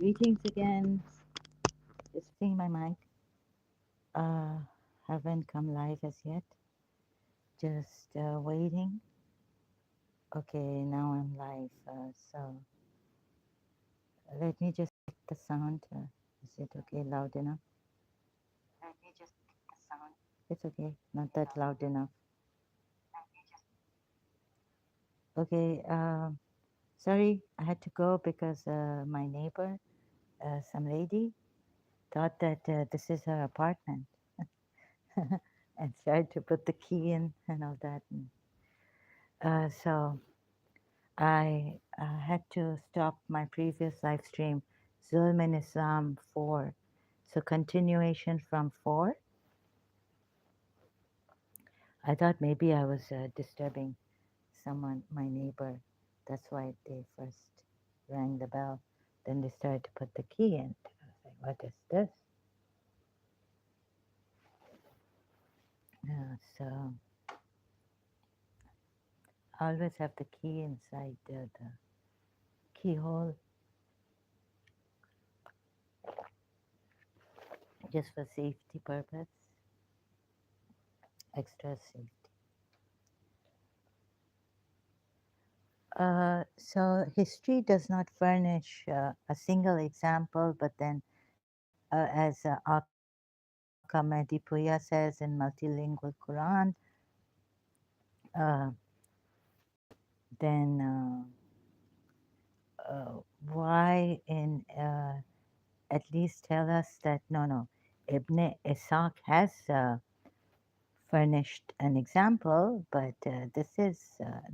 Greetings again. Just seeing my mic. Uh, haven't come live as yet. Just waiting. Okay, now I'm live. So let me just check the sound. Is it okay? Loud enough? Let me just check the sound. It's okay. Not that loud enough. Okay. Sorry, I had to go because my neighbor, some lady, thought that this is her apartment and tried to put the key in and all that. And, so I had to stop my previous live stream, Zulm in Islam 4. So continuation from 4. I thought maybe I was disturbing someone, my neighbor. That's why they first rang the bell. Then they started to put the key in. I was like, what is this? So I always have the key inside the keyhole just for safety purpose, extra safety. So history does not furnish a single example, but then, as Aka Mehdi says in Multilingual Quran, uh, then why in at least tell us that no, Ibn Ishaq has furnished an example, but this is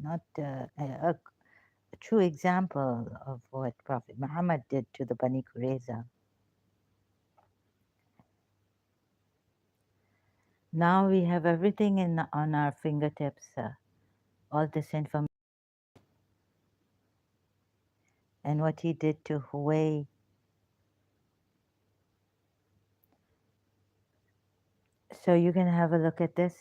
not a true example of what Prophet Muhammad did to the Bani Qurayza. Now we have everything on our fingertips, all this information, and what he did to Huawei. So you can have a look at this.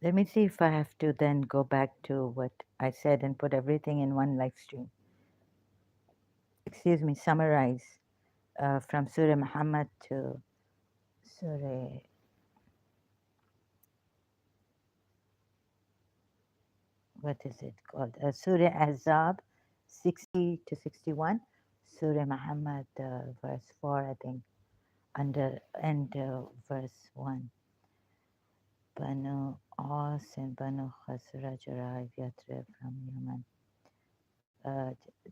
Let me see if I have to then go back to what I said and put everything in one live stream. Excuse me, summarize from Surah Muhammad to Surah, what is it called? Surah Azab 60 to 61, Surah Muhammad verse 4, I think, under and verse 1. Banu Aus and Banu Khazraj arrived Yathrib from Yemen.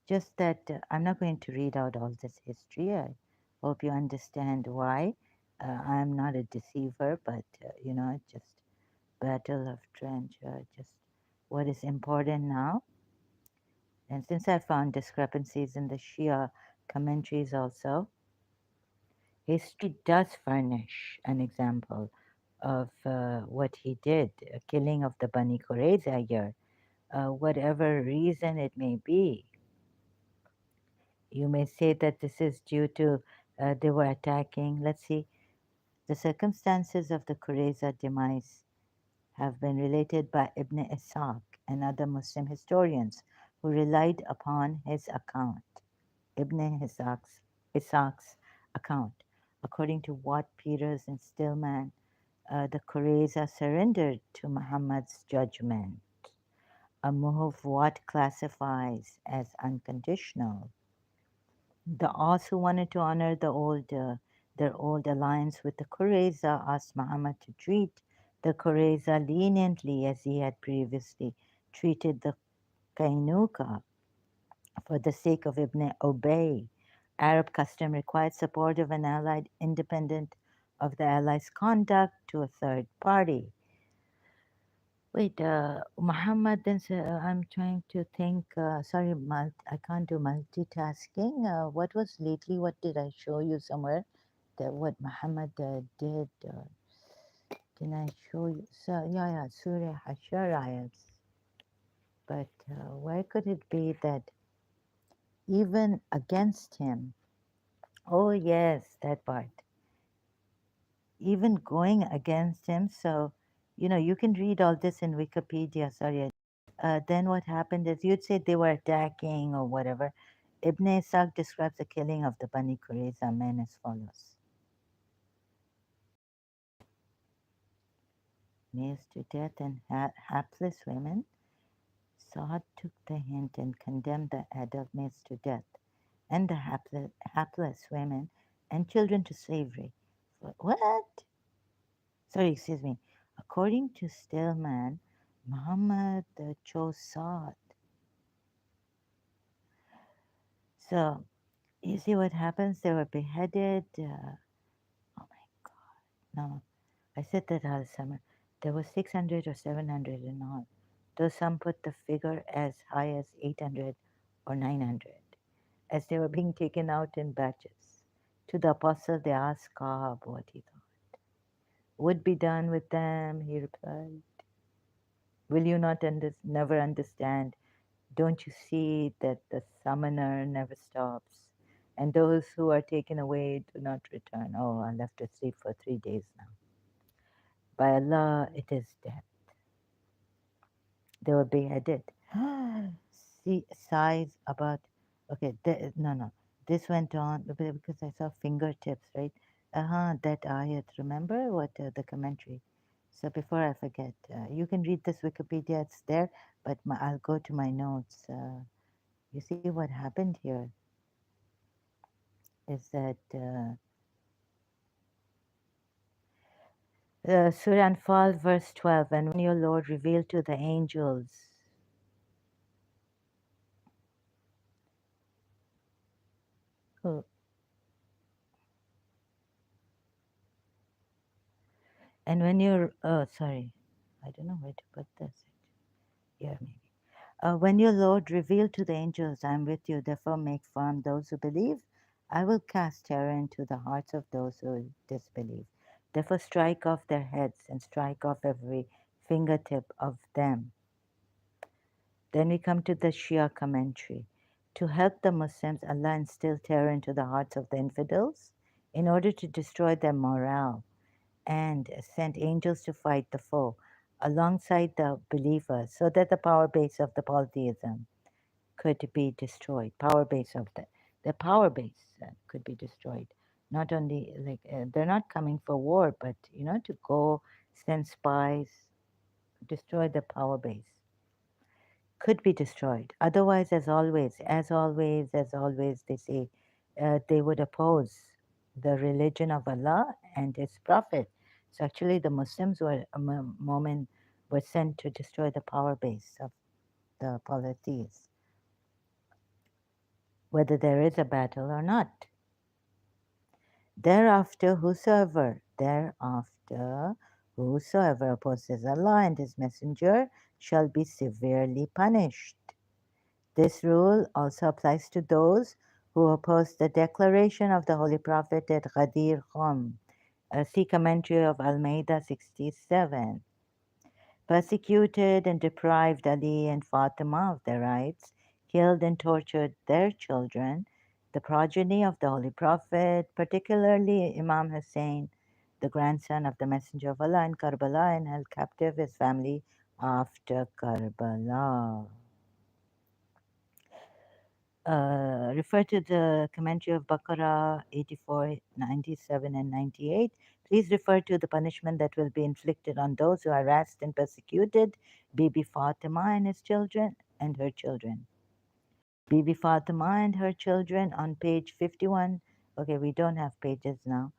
Just that I'm not going to read out all this history. I hope you understand why. I'm not a deceiver, but just Battle of Trench, just what is important now. And since I found discrepancies in the Shia commentaries also, history does furnish an example of what he did, a killing of the Bani Qurayza here, whatever reason it may be. You may say that this is due to they were attacking. Let's see, the circumstances of the Qurayza demise have been related by Ibn Ishaq and other Muslim historians who relied upon his account, Ibn Ishaq's account. According to Watt, Peters, and Stillman, the Qurayza surrendered to Muhammad's judgment, a move Watt classifies as unconditional. The Aus, who wanted to honor their old alliance with the Qurayza, asked Muhammad to treat the Qurayza leniently as he had previously treated the Kainuka for the sake of Ibn Ubay. Arab custom required support of an ally independent of the ally's conduct to a third party. Wait, Muhammad then said, I'm trying to think. Sorry, I can't do multitasking. What was lately? What did I show you somewhere? That what Muhammad did? Can I show you? So, yeah, Surah Hashar ayats. But where could it be that even against him? Oh, yes, that part. Even going against him. So, you can read all this in Wikipedia. Sorry, then what happened is you'd say they were attacking or whatever. Ibn Ishaq describes the killing of the Bani Qurayza men as follows. Males to death and hapless women. Saad took the hint and condemned the adult males to death and the hapless women and children to slavery. What? Sorry, excuse me. According to Stillman, Muhammad chose Saad. So you see what happens? They were beheaded. Oh my God. No, I said that last summer. There was 600 or 700 in all. Though some put the figure as high as 800 or 900, as they were being taken out in batches. To the apostle, they asked Ka'b what he thought would be done with them. He replied, will you not never understand? Don't you see that the summoner never stops? And those who are taken away do not return. Oh, I'll have to sleep for 3 days now. By Allah, it is death. They were beheaded. See, sighs about, okay, no, no. This went on because I saw fingertips, right? That ayat. Remember what the commentary? So before I forget, you can read this Wikipedia, it's there, but I'll go to my notes. You see what happened here is that Surah Anfal, verse 12, and when your Lord revealed to the angels, who, and when you're, oh, sorry, I don't know where to put this. Here, maybe. When your Lord revealed to the angels, I am with you, therefore make firm those who believe. I will cast terror into the hearts of those who disbelieve. Therefore, strike off their heads and strike off every fingertip of them. Then we come to the Shia commentary. To help the Muslims, Allah instilled terror into the hearts of the infidels in order to destroy their morale and sent angels to fight the foe alongside the believers so that the power base of the polytheism could be destroyed. Power base of the power base could be destroyed. Not only like they're not coming for war, but to go send spies, destroy the power base could be destroyed. Otherwise, as always, they say they would oppose the religion of Allah and His Prophet. So actually, the Muslims were a moment were sent to destroy the power base of the polytheists, whether there is a battle or not. Thereafter, whosoever opposes Allah and His Messenger shall be severely punished. This rule also applies to those who oppose the declaration of the Holy Prophet at Ghadir Khum. See commentary of Al-Ma'idah 67. Persecuted and deprived Ali and Fatima of their rights, killed and tortured their children, the progeny of the Holy Prophet, particularly Imam Hussein, the grandson of the Messenger of Allah in Karbala, and held captive his family after Karbala. Refer to the commentary of Baqarah 84, 97, and 98. Please refer to the punishment that will be inflicted on those who are harassed and persecuted Bibi Fatima and his children and her children. Bibi Fatima and her children on page 51. Okay, we don't have pages now,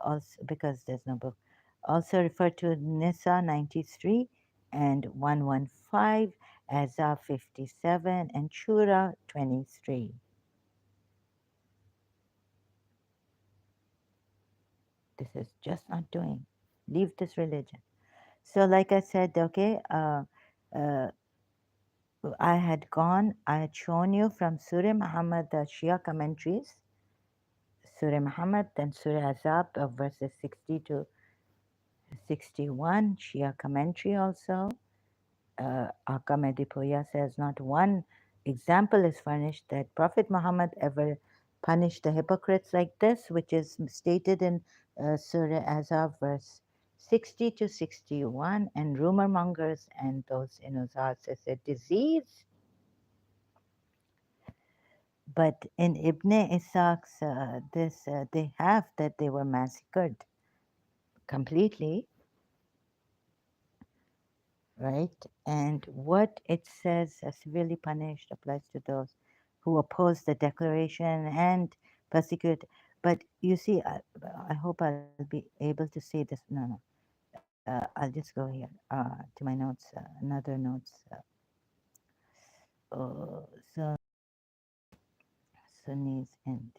also because there's no book. Also refer to Nisa 93 and 115, Azab 57, and Shura 23. This is just not doing. Leave this religion. So, like I said, okay, uh, I had shown you from Surah Muhammad, the Shia commentaries, Surah Muhammad, then Surah Azab of verses 60 to 61, Shia commentary also. Aka Medipoya says not one example is furnished that Prophet Muhammad ever punished the hypocrites like this, which is stated in Surah Azab, verse 60 to 61, and rumor mongers and those in whose hearts is a disease. But in Ibn Ishaq's this they have that they were massacred completely, right? And what it says, severely punished, applies to those who oppose the declaration and persecute. But you see, I hope I'll be able to say this. No, no. I'll just go here to my notes, another notes. So Sunnis and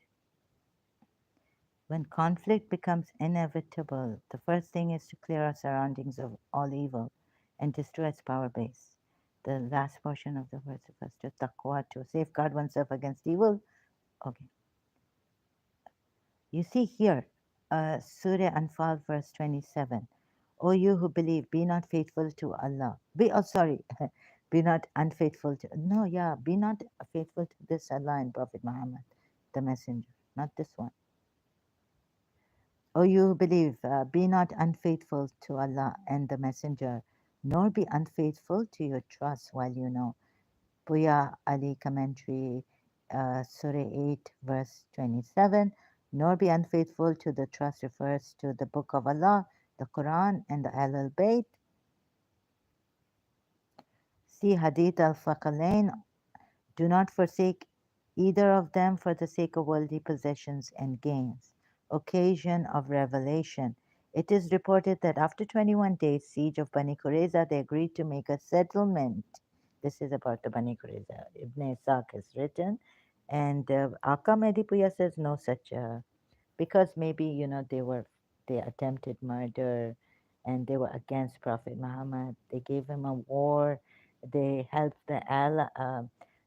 when conflict becomes inevitable, the first thing is to clear our surroundings of all evil and destroy its power base. The last portion of the verse refers to taqwa, to safeguard oneself against evil. Okay. You see here, Surah Anfal, verse 27. O you who believe, be not faithful to Allah. Sorry, be not unfaithful to, no, yeah, be not faithful to this Allah and Prophet Muhammad, the messenger, not this one. O you who believe, be not unfaithful to Allah and the messenger, nor be unfaithful to your trust while you know. Puya Ali commentary, Surah 8, verse 27. Nor be unfaithful to the trust refers to the Book of Allah, the Quran, and the Ahlul Bayt. See Hadith al Faqalain. Do not forsake either of them for the sake of worldly possessions and gains. Occasion of revelation. It is reported that after 21 days siege of Bani Qurayza, they agreed to make a settlement. This is about the Bani Qurayza. Ibn Ishaq has written, and Aka Medipuya says no such because maybe they attempted murder and they were against Prophet Muhammad. They gave him a war. They helped the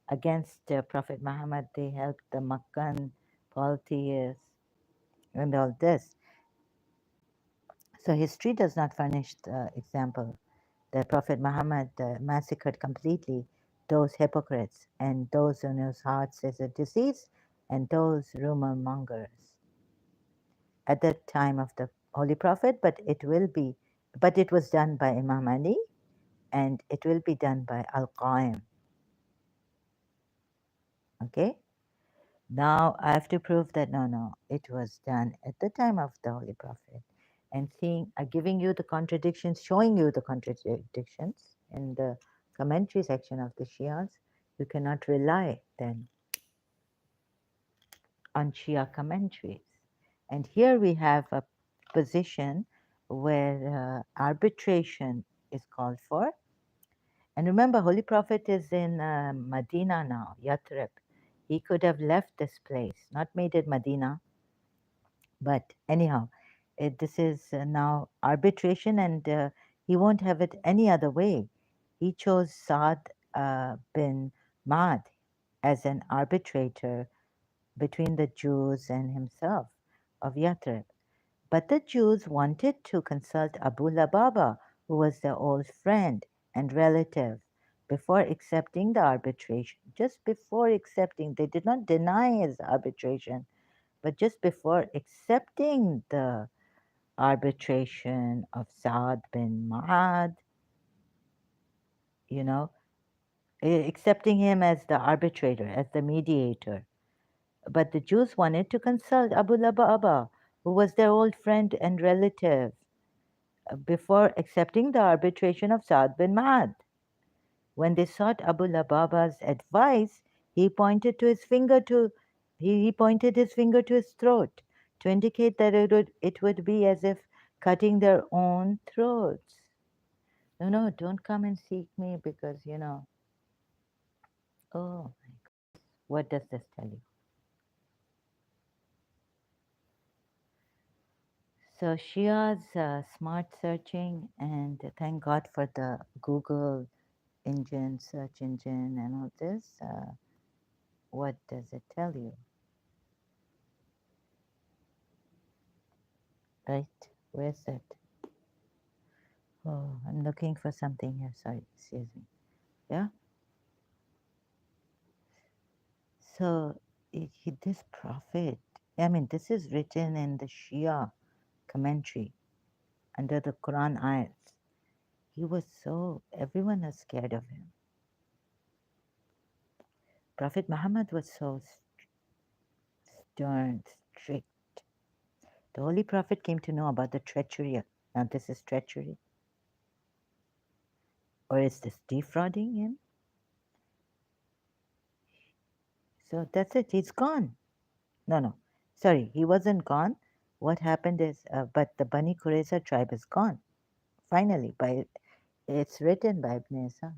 against Prophet Muhammad. They helped the Makkan polytheists and all this. So history does not furnish the example that Prophet Muhammad massacred completely those hypocrites and those in whose hearts is a disease and those rumor mongers at the time of the Holy Prophet, but it was done by Imam Ali and it will be done by Al Qaim. Okay? Now I have to prove that no, it was done at the time of the Holy Prophet. And giving you the contradictions, showing you the contradictions in the commentary section of the Shias, you cannot rely then on Shia commentaries. And here we have a position where arbitration is called for. And remember, Holy Prophet is in Medina now, Yathrib. He could have left this place, not made it Medina, but anyhow, this is now arbitration, and he won't have it any other way. He chose Saad bin Maad as an arbitrator between the Jews and himself of Yathrib. But the Jews wanted to consult Abu Lababa, who was their old friend and relative, before accepting the arbitration. Just before accepting, they did not deny his arbitration, but just before accepting the arbitration of Saad bin Ma'ad, you know, accepting him as the arbitrator, as the mediator. But the Jews wanted to consult Abu Lababa, who was their old friend and relative, before accepting the arbitration of Saad bin Ma'ad. When they sought Abu Lababa's advice, he pointed to his finger to he pointed his finger to his throat to indicate that it would be as if cutting their own throats. No, no, don't come and seek me because oh, what does this tell you? So Shia's smart searching, and thank God for the Google engine, search engine, and all this. What does it tell you? Right? Where's it? Oh, I'm looking for something here. Sorry, excuse me. Yeah. So this prophet, I mean, this is written in the Shia commentary. under the Quran ayats. He was so, everyone was scared of him. Prophet Muhammad was so stern, strict. The Holy Prophet came to know about the treachery. Now, this is treachery. Or is this defrauding him? So that's it. He's gone. No, no. Sorry, he wasn't gone. What happened is, but the Bani Qurayza tribe is gone. Finally, by it's written by Ibn Ishaq.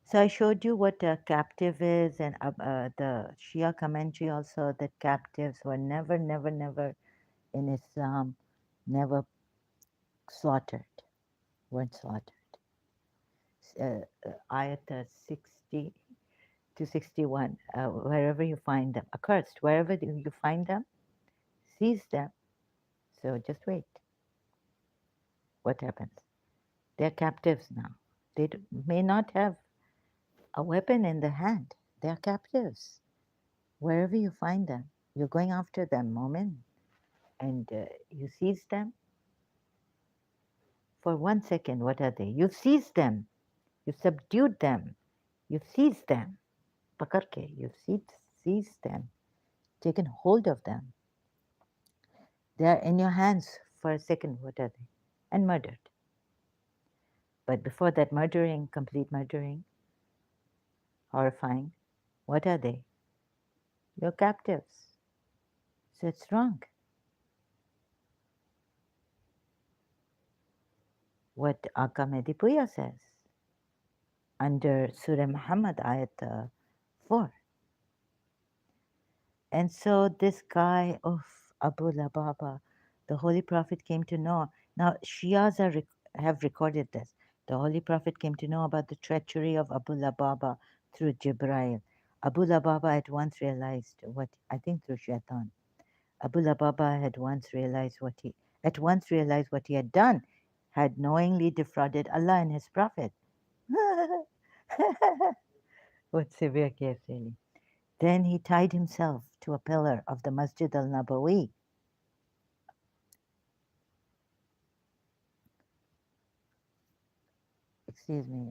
So I showed you what a captive is, and the Shia commentary also that captives were never, never, never in Islam, never slaughtered, weren't slaughtered. Ayat 60 to 61, wherever you find them, accursed, wherever you find them, seize them. So just wait. What happens? They're captives now. They may not have a weapon in the hand. They're captives. Wherever you find them, you're going after them, moment, and you seize them. For 1 second, what are they? You've seized them. You've subdued them. You've seized them. Pakarke, you've seized them, taken hold of them. They are in your hands for a second, what are they? And murdered. But before that murdering, complete murdering, horrifying, what are they? You're captives. So it's wrong. What Aka Medipuya says under Surah Muhammad, ayat 4. And so this guy of Abu Lababa, the Holy Prophet came to know. Now, Shias have recorded this. The Holy Prophet came to know about the treachery of Abu Lababa through Jibrail. Abu Lababa at once realized what, I think through Shaitan. Abu Lababa had once realized what he at once realized what he had done, had knowingly defrauded Allah and His Prophet. What severe case, really. Then he tied himself to a pillar of the Masjid al Nabawi. Excuse me,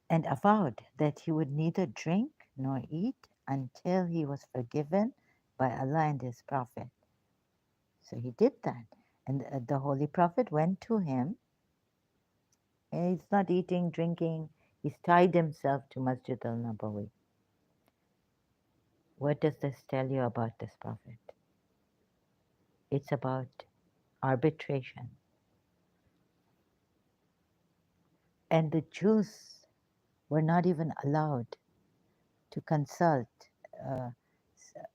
and avowed that he would neither drink nor eat until he was forgiven by Allah and His Prophet. So he did that. And the Holy Prophet went to him. And he's not eating, drinking. He's tied himself to Masjid al Nabawi. What does this tell you about this Prophet? It's about arbitration. And the Jews were not even allowed to consult, uh,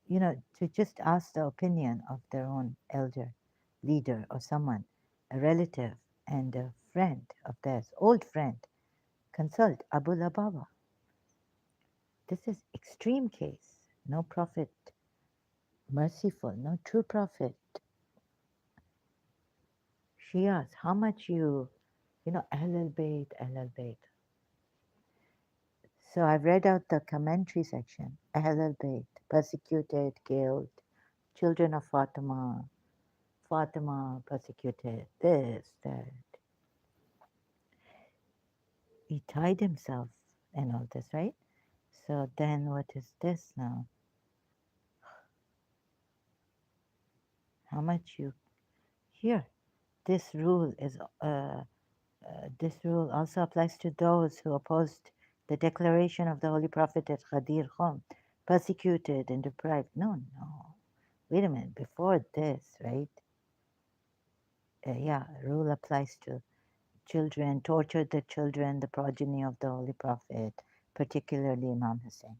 to just ask the opinion of their own elder, leader, or someone, a relative and a friend of theirs, old friend. Consult Abu Lababa. This is extreme case. No prophet merciful, no true prophet. Shias, how much Ahl al-Bayt, Ahl al-Bayt. So I've read out the commentary section. Ahl al-Bayt, persecuted, killed, children of Fatima, Fatima persecuted, this, that. He tied himself and all this, right? So then what is this now? How much you here? This rule is this rule also applies to those who opposed the declaration of the Holy Prophet at Ghadir Khum, persecuted and deprived. No, no. Wait a minute. Before this, right? Yeah, rule applies to children, tortured the children, the progeny of the Holy Prophet, particularly Imam Hussein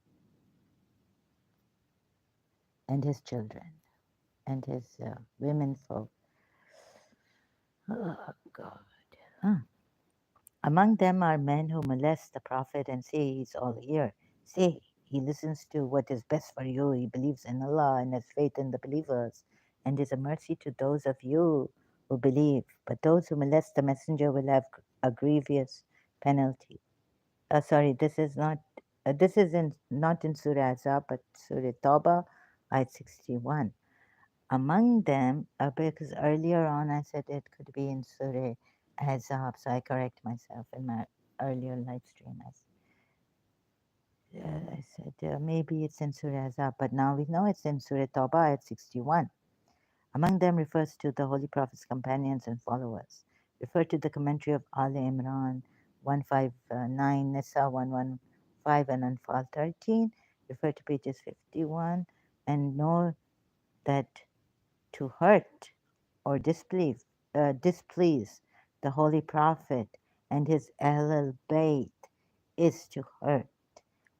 and his children and his women folk. Oh, God. Huh. Among them are men who molest the Prophet and say he's all here. Say he listens to what is best for you. He believes in Allah and has faith in the believers and is a mercy to those of you who believe. But those who molest the messenger will have a grievous penalty. Sorry, this is not This is in not in Surah Azab, but Surah Tawbah, ayat 61. Among them, because earlier on I said it could be in Surah Azab, so I correct myself in my earlier live stream. I said maybe it's in Surah Azab, but now we know it's in Surah Tawbah at 61. Among them refers to the Holy Prophet's companions and followers. Refer to the commentary of Ali Imran 159, Nisa 115, and Anfal 13. Refer to pages 51 and know that to hurt or displease the Holy Prophet and his Ahlul Bayt is to hurt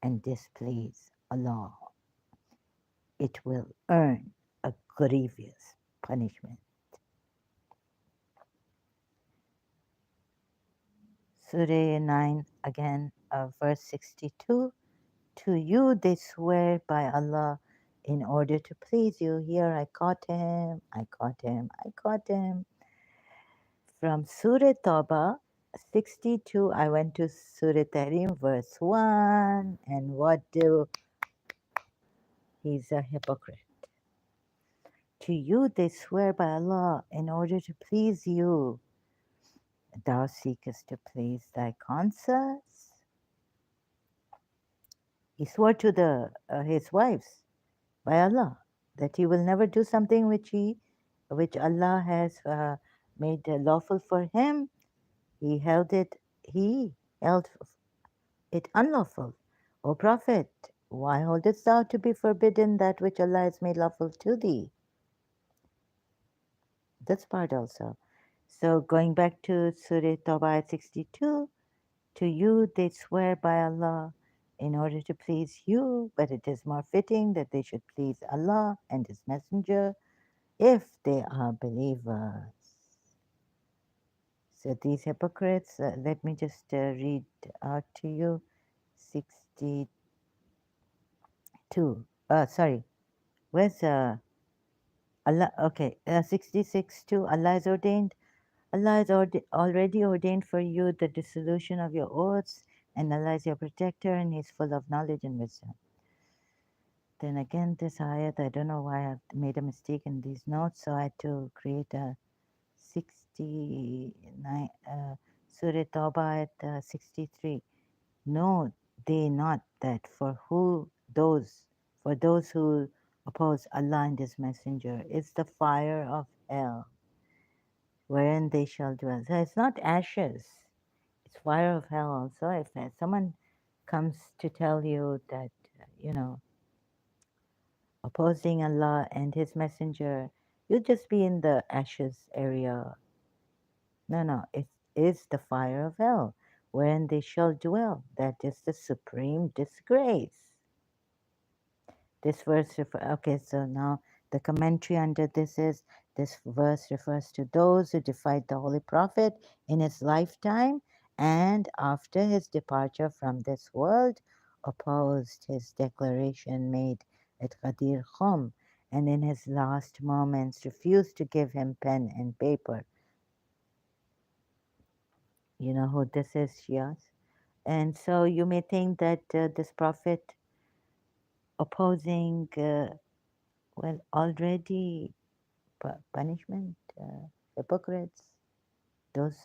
and displease Allah. It will earn a grievous punishment. Surah 9, again, verse 62. To you they swear by Allah in order to please you. Here I caught him, I caught him, I caught him. From Surah Tawbah 62, I went to Surah Tahrim, verse 1. And what do? He's a hypocrite. To you they swear by Allah in order to please you. Thou seekest to please thy conscience. He swore to his wives by Allah that he will never do something which Allah has made lawful for him. He held it unlawful. O Prophet, why holdest thou to be forbidden that which Allah has made lawful to thee? That's part also. So going back to Surah Tawbah 62, to you they swear by Allah in order to please you, but it is more fitting that they should please Allah and His Messenger if they are believers. So these hypocrites, let me just read out to you 62. Sorry, where's Allah? Okay, 66 2. Allah has ordained. Allah has already ordained for you the dissolution of your oaths, and Allah is your protector, and He's full of knowledge and wisdom. Then again, this ayat, I don't know why I've made a mistake in these notes, so I had to create a 69, Surah Tawbah at 63. Know they not that for those who oppose Allah and His Messenger is the fire of hell, wherein they shall dwell. So it's not ashes, it's fire of hell also. If someone comes to tell you that, you know, opposing Allah and His Messenger, you'll just be in the ashes area. No, it is the fire of hell, wherein they shall dwell. That is the supreme disgrace. This verse, okay, so now the commentary under this verse refers to those who defied the Holy Prophet in his lifetime and after his departure from this world, opposed his declaration made at Ghadir Khum, and in his last moments refused to give him pen and paper. You know who this is, Shias? And so you may think that this prophet opposing, already punishment, hypocrites, those.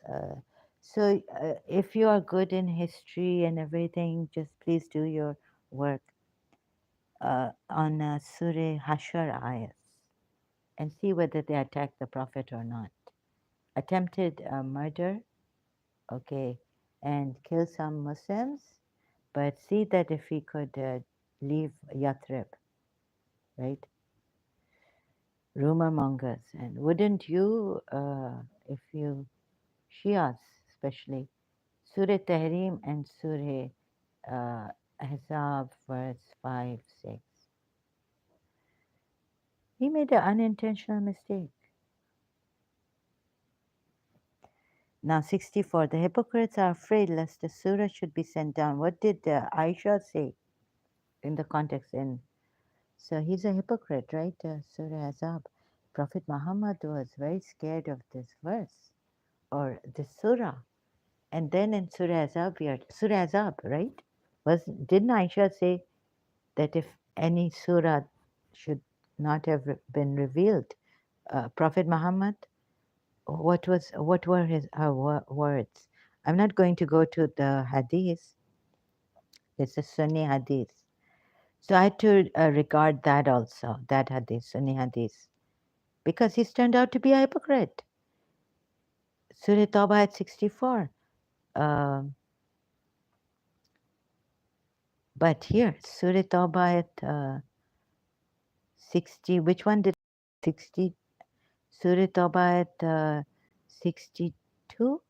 So if you are good in history and everything, just please do your work on Surah Hashar ayahs and see whether they attack the prophet or not. Attempted murder, okay, and kill some Muslims, but see that if he could leave Yathrib, right? Rumor mongers. And wouldn't you, if you, Shias especially, Surah Tahrim and Surah Ahzab, verse 5, 6. He made an unintentional mistake. Now, 64. The hypocrites are afraid lest the surah should be sent down. What did Aisha say in the context? So he's a hypocrite, right? Surah Azab. Prophet Muhammad was very scared of this verse or this surah. And then in Surah Azab, Surah Azab, right? Didn't Aisha say that if any surah should not have been revealed, Prophet Muhammad, what were her words? I'm not going to go to the hadith. It's a Sunni hadith. So I had to regard that also, that hadith, Sunni hadith, because he's turned out to be a hypocrite. Surah Tawbah at 64. Um, but here, Surah Tawbah at 60, which one did 60? Surah Tawbah at 62,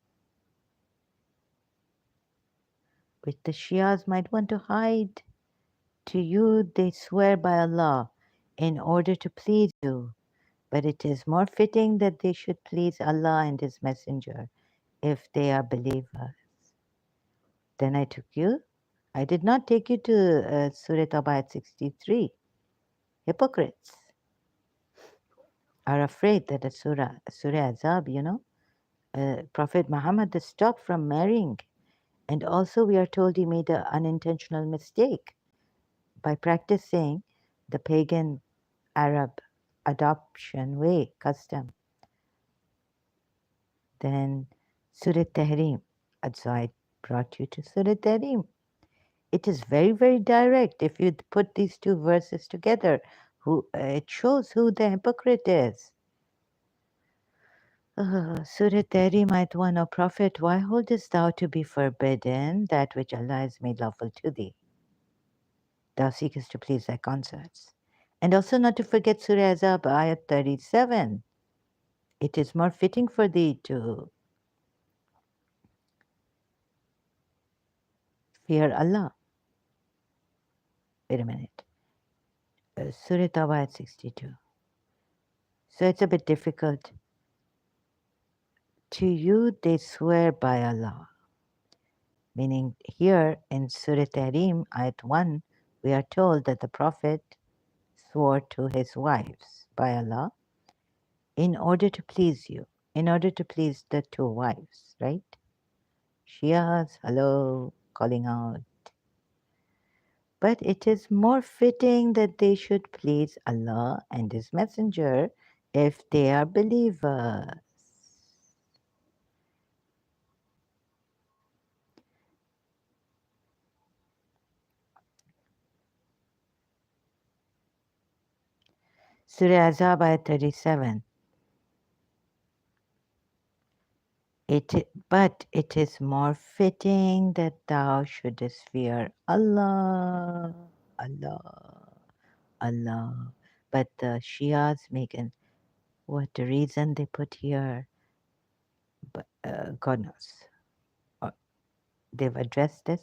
which the Shias might want to hide. To you they swear by Allah in order to please you, but it is more fitting that they should please Allah and His Messenger if they are believers. Then I took you. I did not take you to Surah Tawbah at 63. Hypocrites are afraid that a Surah Azab, Prophet Muhammad stopped from marrying. And also, we are told he made an unintentional mistake by practicing the pagan Arab adoption way, custom. Then Surah Tahrim. So I brought you to Surah Tahrim. It is very, very direct. If you put these two verses together, it shows who the hypocrite is. Surah Tahrim, Ayat 1, O Prophet, why holdest thou to be forbidden that which Allah has made lawful to thee? Thou seekest to please thy consorts. And also not to forget Surah Azab, Ayat 37. It is more fitting for thee to fear Allah. Wait a minute. Surah Tawbah at 62. So it's a bit difficult. To you they swear by Allah. Meaning here in Surah Tahrim, Ayat 1, we are told that the Prophet swore to his wives by Allah in order to please you, in order to please the two wives, right? Shias, hello, calling out. But it is more fitting that they should please Allah and His Messenger if they are believers. Surah Azab ayat 37. But it is more fitting that thou shouldest fear Allah, Allah, Allah. But the Shias make an what the reason they put here, but God knows. Uh, They've addressed this.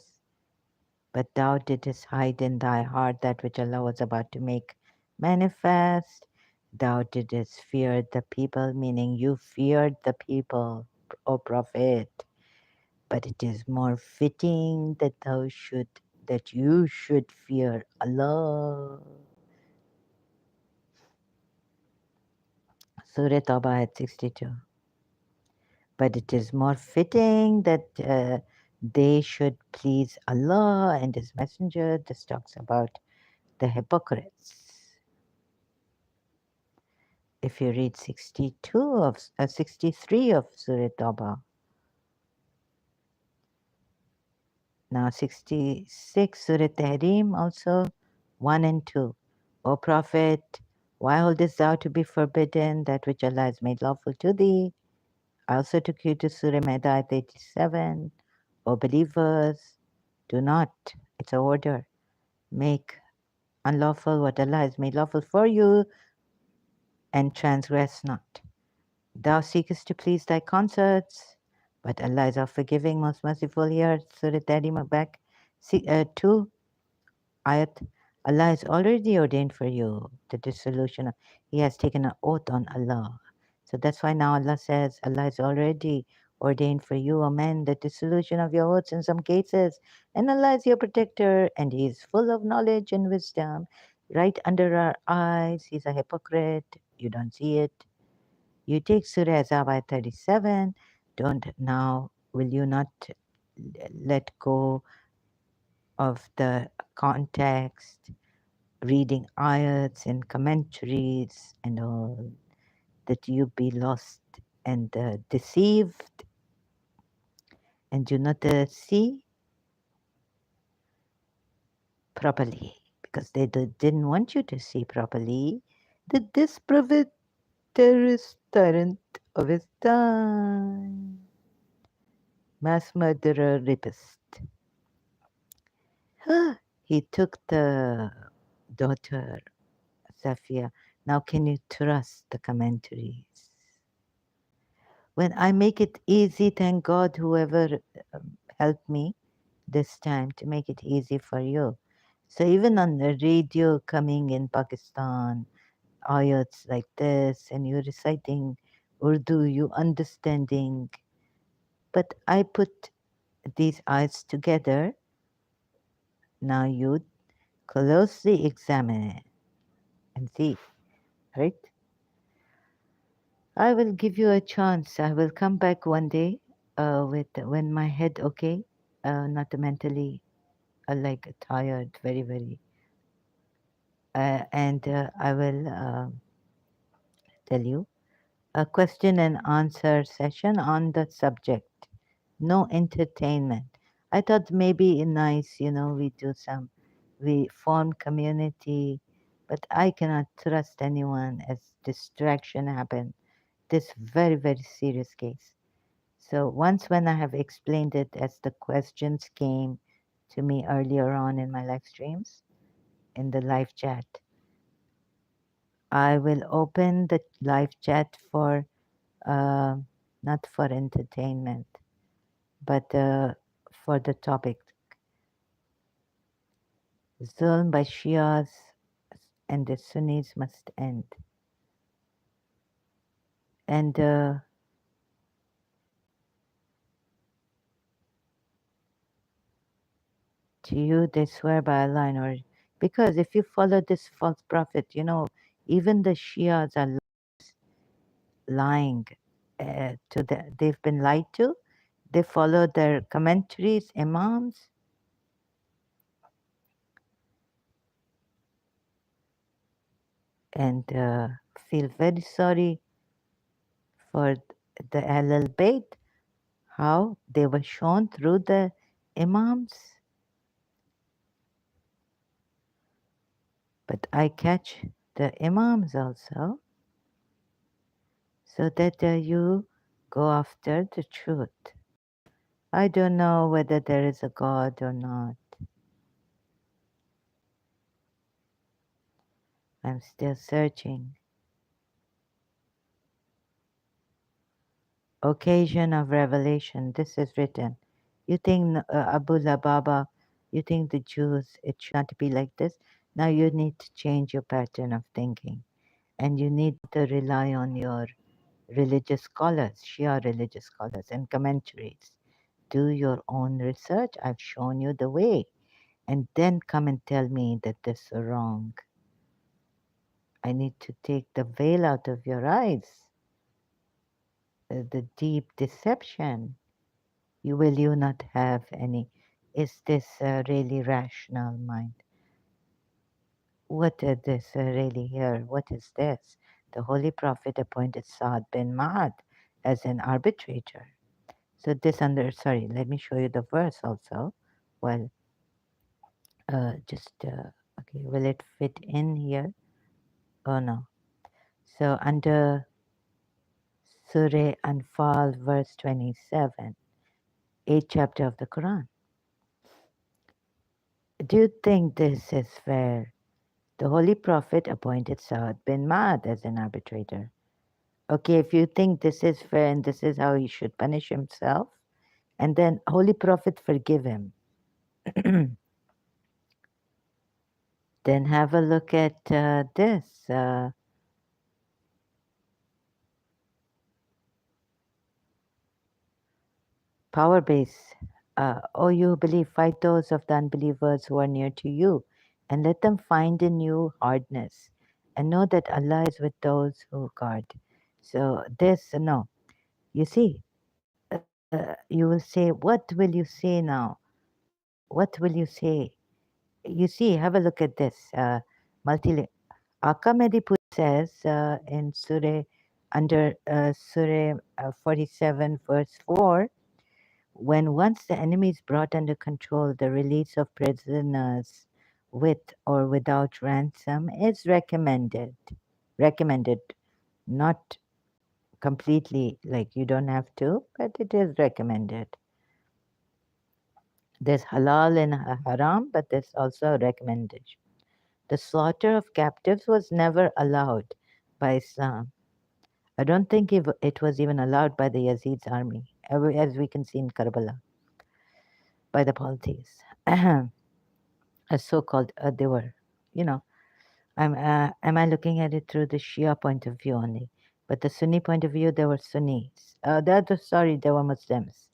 But thou didst hide in thy heart that which Allah was about to make manifest. Thou didst fear the people, meaning you feared the people, O Prophet. But it is more fitting that you should fear Allah. Surah Tawbah at 62. But it is more fitting that they should please Allah and His Messenger. This talks about the hypocrites. If you read 63 of Surah Tawbah, now 66 Surah Tahrim also 1 and 2. O Prophet, why holdest thou to be forbidden that which Allah has made lawful to thee? I also took you to Surah Maida 87. O believers, do not, it's an order, make unlawful what Allah has made lawful for you and transgress not. Thou seekest to please thy consorts, but Allah is all forgiving, most merciful. Here, Surah Tahrim back 2 ayat. Allah has already ordained for you the dissolution of, He has taken an oath on Allah. So that's why now Allah says, Allah has already ordained for you, O men, the dissolution of your oaths in some cases. And Allah is your protector, and He is full of knowledge and wisdom. Right under our eyes, He's a hypocrite. You don't see it. You take Surah Azab 37. Don't now, will you not let go of the context, reading ayats and commentaries and all, that you be lost and deceived and do not see properly because they didn't want you to see properly the disparate terrorist tyrant of his time, mass murderer rapist. He took the daughter, Safia. Now, can you trust the commentaries? When I make it easy, thank God, whoever helped me this time to make it easy for you. So, even on the radio coming in Pakistan, ayats like this, and you reciting Urdu, you understanding. But I put these ayats together. Now you closely examine it and see, right? I will give you a chance. I will come back one day with when my head okay, not mentally like tired, very very, and I will tell you a question and answer session on the subject. No entertainment. I thought maybe nice, we do some, we form community, but I cannot trust anyone as distraction happen. This very very serious case. So once when I have explained it as the questions came to me earlier on in my live streams, in the live chat, I will open the live chat for uh, not for entertainment, but for the topic. Zulm by Shias and the Sunnis must end. And to you, they swear by Allah, or because if you follow this false prophet, even the Shias are lying they've been lied to. They follow their commentaries, imams, and feel very sorry for the Ahlul Bayt, how they were shown through the imams. But I catch the imams also, so that you go after the truth. I don't know whether there is a God or not. I'm still searching. Occasion of revelation. This is written. You think Abu Lababa, you think the Jews, it should not be like this? Now you need to change your pattern of thinking. And you need to rely on your religious scholars, Shia religious scholars, and commentaries. Do your own research. I've shown you the way. And then come and tell me that this is wrong. I need to take the veil out of your eyes, the deep deception. Will you not have any? Is this a really rational mind? What is this really here? What is this? The Holy Prophet appointed Saad bin Ma'ad as an arbitrator. So this sorry, let me show you the verse also. Well, okay, will it fit in here? Oh no. So under Surah Anfal, verse 27, 8th chapter of the Quran. Do you think this is fair? The Holy Prophet appointed Saad bin Ma'ad as an arbitrator. Okay, if you think this is fair and this is how he should punish himself, and then Holy Prophet forgive him, then have a look at this. Power base. Oh, you believe, fight those of the unbelievers who are near to you, and let them find in you hardness, and know that Allah is with those who guard. So this, no. You see, you will say, what will you say now? what will you say? You see, have a look at this. Multi Aka Medipur says in Surah under Surah 47 verse 4, when once the enemy is brought under control, the release of prisoners with or without ransom is recommended. Recommended, not completely like you don't have to, but it is recommended. There's halal and haram, but there's also a recommendation. The slaughter of captives was never allowed by Islam. I don't think it was even allowed by the Yazid's army, as we can see in Karbala, by the polities. As so-called, they were, you know, am I looking at it through the Shia point of view only? But the Sunni point of view, there were Sunnis. Sorry, there were Muslims.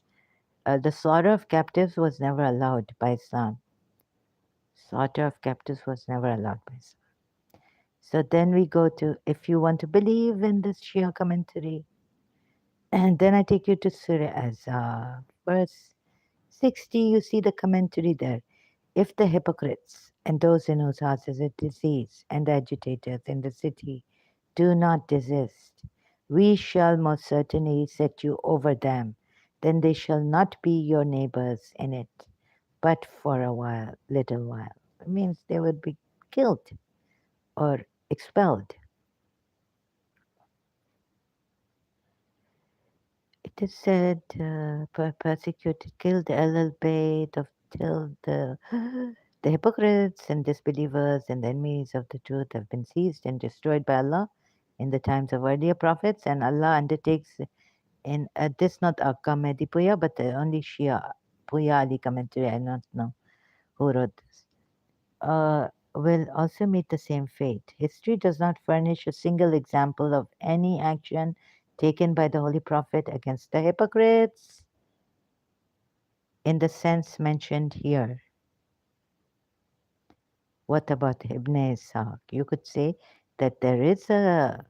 The slaughter of captives was never allowed by Islam. Slaughter of captives was never allowed by Islam. So then we go to, if you want to believe in this Shia commentary, and then I take you to Surah Azab, verse 60, you see the commentary there. If the hypocrites and those in whose hearts is a disease and the agitators in the city do not desist, we shall most certainly set you over them. Then they shall not be your neighbors in it, but for a while, little while. It means they would be killed or expelled. It is said, persecuted, killed the Bayt of till the hypocrites and disbelievers and the enemies of the truth have been seized and destroyed by Allah in the times of earlier prophets, and Allah undertakes in this not Kamedi Puya, but the only Shia Puya Ali commentary. I don't know who wrote this. Will also meet the same fate. History does not furnish a single example of any action taken by the Holy Prophet against the hypocrites in the sense mentioned here. What about Ibn Ishaq? You could say that there is a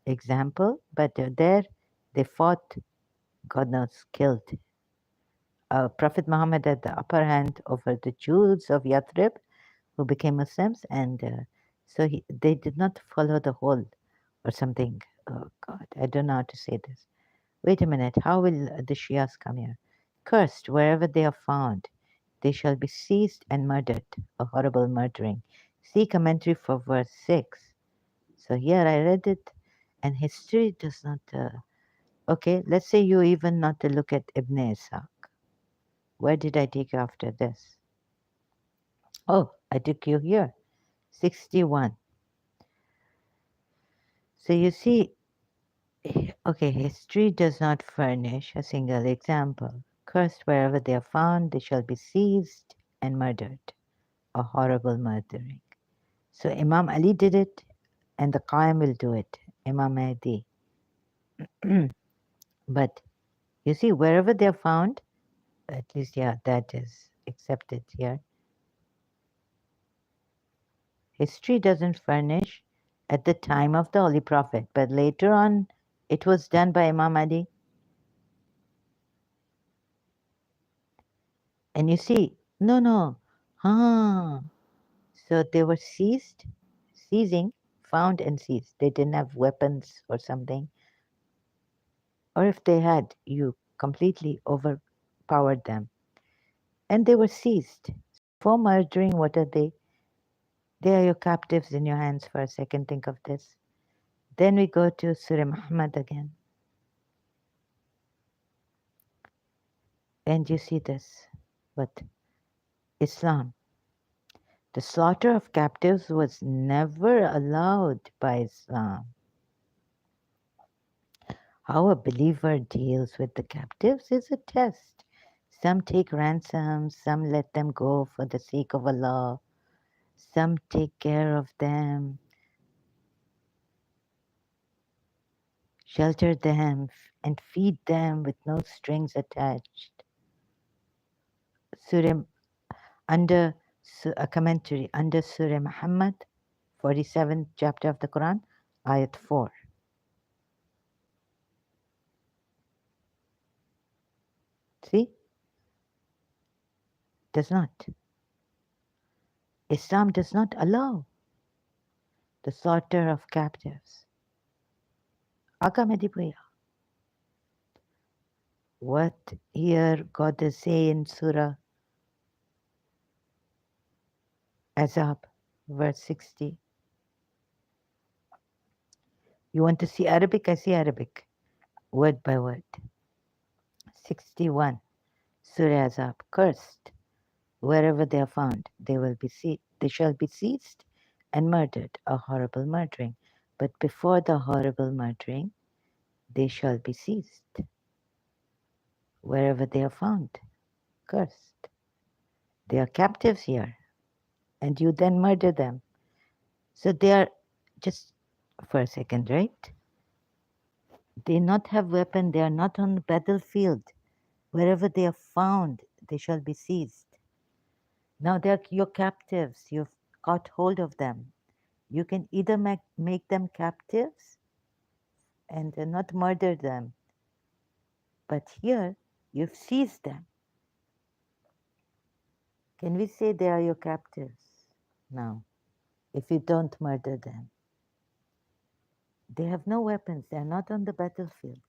example, but there they fought, God knows, killed. Prophet Muhammad had the upper hand over the Jews of Yathrib who became Muslims, and they did not follow the whole or something. Oh God, I don't know how to say this. Wait a minute, how will the Shias come here? Cursed wherever they are found, they shall be seized and murdered, a horrible murdering. See commentary for verse 6. So here I read it, and history does not. Okay, let's say you even not to look at Ibn Ishaq. Where did I take you after this? Oh, I took you here, 61. So you see, okay, history does not furnish a single example. Cursed wherever they are found, they shall be seized and murdered. A horrible murdering. So Imam Ali did it, and the Qaim will do it, Imam Mahdi. But you see, wherever they are found, at least, yeah, that is accepted here. History doesn't furnish at the time of the Holy Prophet, but later on it was done by Imam Ali. And you see, no, ah, so they were seizing, found and seized. They didn't have weapons or something. Or if they had, you completely overpowered them. And they were seized. For murdering, what are they? They are your captives in your hands for a second. Think of this. Then we go to Surah Muhammad again. And you see this. But Islam, the slaughter of captives was never allowed by Islam. How a believer deals with the captives is a test. Some take ransoms, some let them go for the sake of Allah, some take care of them, shelter them, and feed them with no strings attached. Surah under a commentary under Surah Muhammad, 47th chapter of the Quran, ayat 4. See? Does not. Islam does not allow the slaughter of captives. Aga Medibuya. What here God is saying in Surah Azab, verse 60. You want to see Arabic? I see Arabic, word by word. 61. Surah Azab. Cursed, wherever they are found, they shall be seized and murdered, a horrible murdering. But before the horrible murdering, they shall be seized, wherever they are found. Cursed. They are captives here, and you then murder them. So they are just for a second, right? They not have weapon, they are not on the battlefield. Wherever they are found, they shall be seized. Now they are your captives. You've got hold of them. You can either make them captives and not murder them, but here you've seized them. Can we say they are your captives now if you don't murder them? They have no weapons. They are not on the battlefield.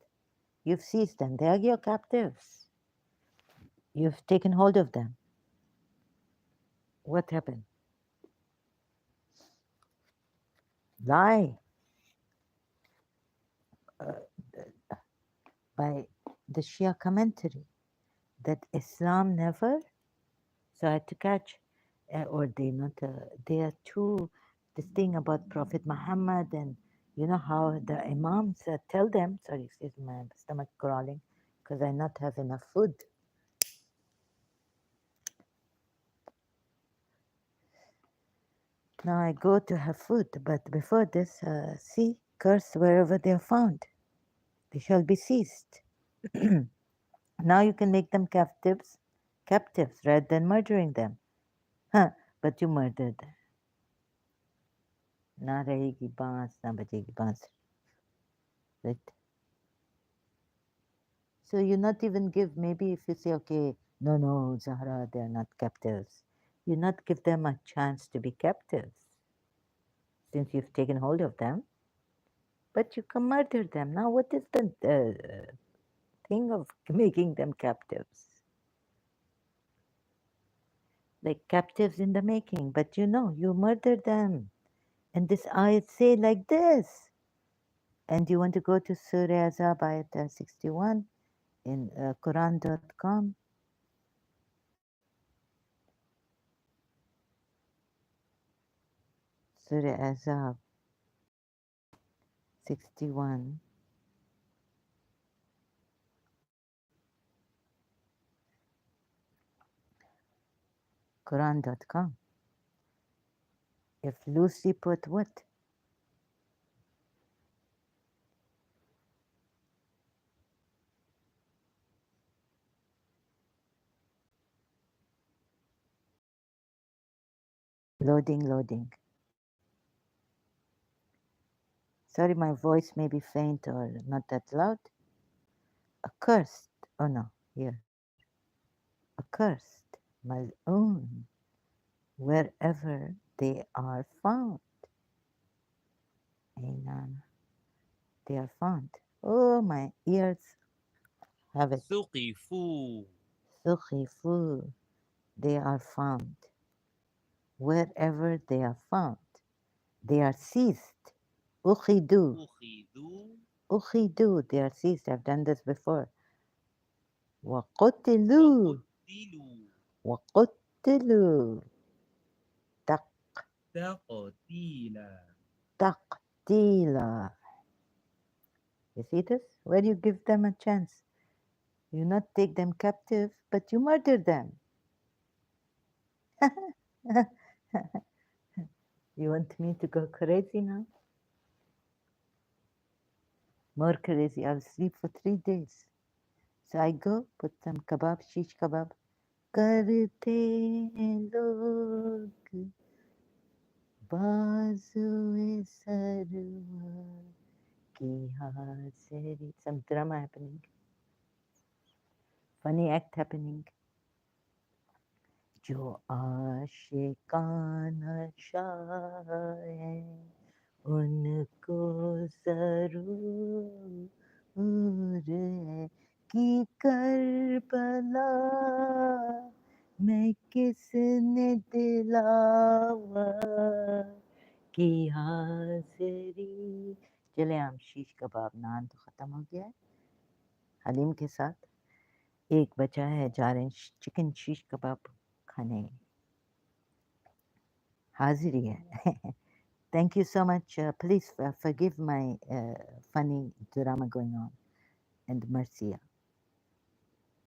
You've seized them. They are your captives. You've taken hold of them. What happened? Lie uh, by the Shia commentary that Islam never. So I had to catch, or they not. They are too. This thing about Prophet Muhammad and you know how the imams tell them. Sorry, excuse my stomach crawling because I not have enough food. Now I go to have food, but before this, see, curse wherever they are found. They shall be seized. Now you can make them captives rather than murdering them. Huh, but you murdered them. ना रहेगी बांस ना बजेगी बांस. Right? So you not even give, maybe if you say, okay, no, Zahra, they are not captives. You not give them a chance to be captives since you've taken hold of them, but you can murder them. Now, what is the thing of making them captives? Like captives in the making, but you murder them. And this ayat say like this. And you want to go to Surah Azab ayat 61 in Quran.com. Surah Azab 61. Quran.com. If loosely put, what? Loading. Sorry, my voice may be faint or not that loud. Accursed. Oh no, here. Accursed. Mal'oon. Wherever they are found. Ainan. They are found. Oh, my ears have it. ثقفوا. Sukhifu. They are found. Wherever they are found. They are seized. Ukhidu. أخذوا Ukhidu. They are seized. I've done this before. وقتلوا وقتلوا وقتلوا تق تقتيلا. تقتيلا. You see this? Where you give them a chance. You not take them captive, but you murder them. You want me to go crazy now? More crazy. I'll sleep for 3 days. So I go, put some kebab, shish kebab. करते हैं लोग बाजुए सरवा की हाजिरी. Some drama happening, funny act happening. जो आशिकाना शाह है उनको ज़रूर है कि करबला में किसने दिलावर की हाज़िरी। चले हम शीश कबाब नान तो ख़त्म हो गया है हलीम के साथ। एक बचा है, जा रहे हैं चिकन शीश कबाब खाने। हाज़िरी है। Thank you so much. Please forgive my funny drama going on. And Marcia.